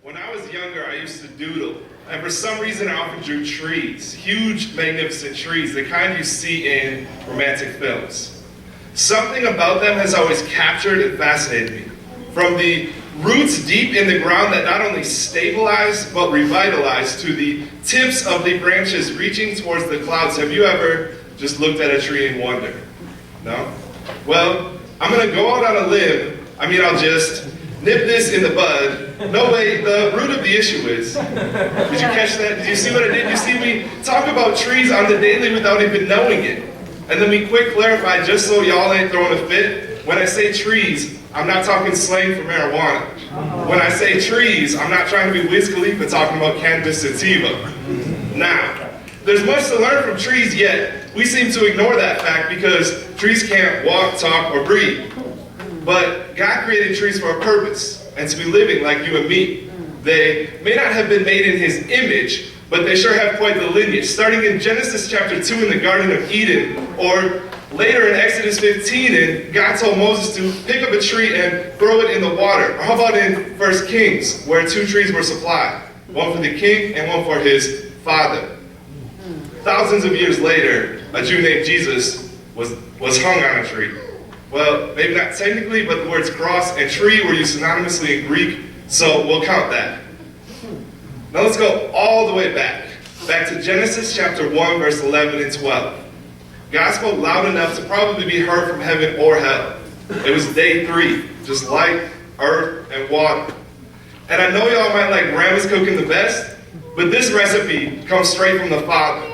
When I was younger, I used to doodle. And for some reason, I often drew trees. Huge, magnificent trees, the kind you see in romantic films. Something about them has always captured and fascinated me. From the roots deep in the ground that not only stabilize, but revitalize, to the tips of the branches reaching towards the clouds. Have you ever just looked at a tree and wondered? No? Well, I'm going to go out on a limb. I'll just nip this in the bud. No way, the root of the issue is. Did you catch that? Did you see what I did? You see, we talk about trees on the daily without even knowing it. And then we quick clarify, just so y'all ain't throwing a fit, when I say trees, I'm not talking slang for marijuana. When I say trees, I'm not trying to be Wiz Khalifa talking about cannabis sativa. Now, there's much to learn from trees, yet we seem to ignore that fact because trees can't walk, talk, or breathe. But God created trees for a purpose, and to be living like you and me. They may not have been made in His image, but they sure have quite the lineage. Starting in Genesis chapter 2 in the Garden of Eden, or later in Exodus 15, and God told Moses to pick up a tree and throw it in the water. Or how about in 1 Kings, where 2 trees were supplied, one for the king and one for his father. Thousands of years later, a Jew named Jesus was hung on a tree. Well, maybe not technically, but the words cross and tree were used synonymously in Greek, so we'll count that. Now let's go all the way back to Genesis chapter 1, verse 11 and 12. God spoke loud enough to probably be heard from heaven or hell. It was day 3, just light, earth, and water. And I know y'all might like grandma's cooking the best, but this recipe comes straight from the Father.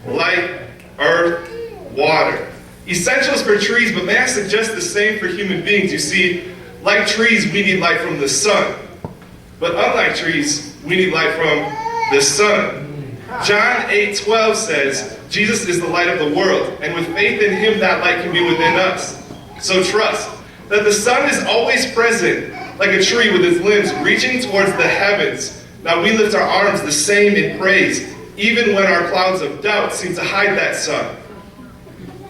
Light, earth, water. Essentials for trees, but may I suggest the same for human beings? You see, like trees, we need light from the sun. But unlike trees, we need light from the sun. John 8:12 says, Jesus is the light of the world, and with faith in Him, that light can be within us. So trust that the sun is always present, like a tree with its limbs reaching towards the heavens. Now we lift our arms the same in praise, even when our clouds of doubt seem to hide that sun.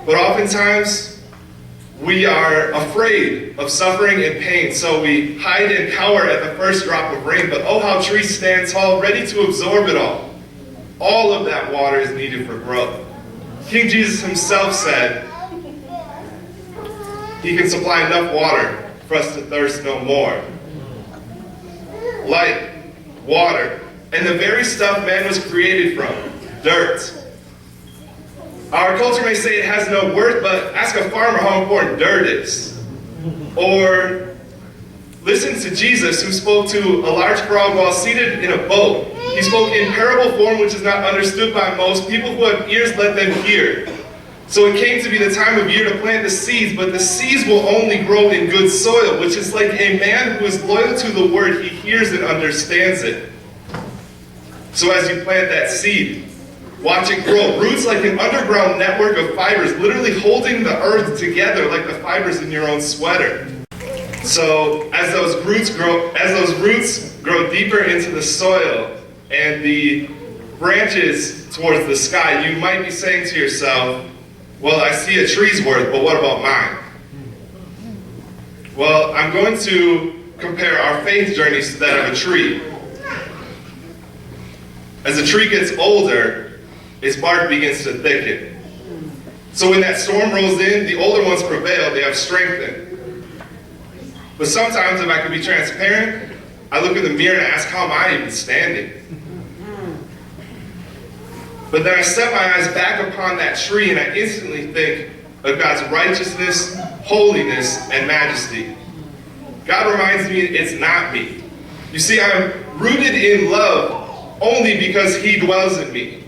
But oftentimes, we are afraid of suffering and pain, so we hide and cower at the first drop of rain. But oh, how trees stand tall, ready to absorb it all. All of that water is needed for growth. King Jesus Himself said, He can supply enough water for us to thirst no more. Light, water, and the very stuff man was created from, dirt. Our culture may say it has no worth, but ask a farmer how important dirt is. Or listen to Jesus, who spoke to a large crowd while seated in a boat. He spoke in parable form, which is not understood by most. People who have ears, let them hear. So it came to be the time of year to plant the seeds, but the seeds will only grow in good soil, which is like a man who is loyal to the word. He hears and understands it. So as you plant that seed, watch it grow. Roots like an underground network of fibers, literally holding the earth together like the fibers in your own sweater. So as those roots grow deeper into the soil and the branches towards the sky, you might be saying to yourself, well, I see a tree's worth, but what about mine? Well, I'm going to compare our faith journeys to that of a tree. As a tree gets older, its bark begins to thicken. So when that storm rolls in, the older ones prevail, they have strengthened. But sometimes, if I can be transparent, I look in the mirror and ask, how am I even standing? But then I set my eyes back upon that tree and I instantly think of God's righteousness, holiness, and majesty. God reminds me it's not me. You see, I'm rooted in love only because He dwells in me.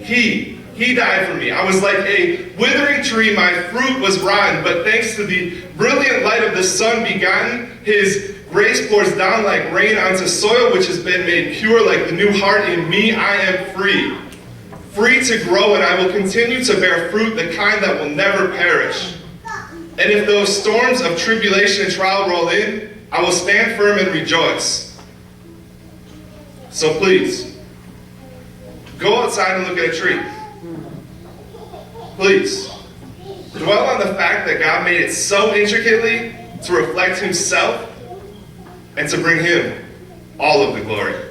He died for me. I was like a withering tree. My fruit was rotten. But thanks to the brilliant light of the sun begotten, His grace pours down like rain onto soil which has been made pure. Like the new heart in me, I am free. Free to grow, and I will continue to bear fruit, the kind that will never perish. And if those storms of tribulation and trial roll in, I will stand firm and rejoice. So please, go outside and look at a tree. Please, dwell on the fact that God made it so intricately to reflect Himself and to bring Him all of the glory.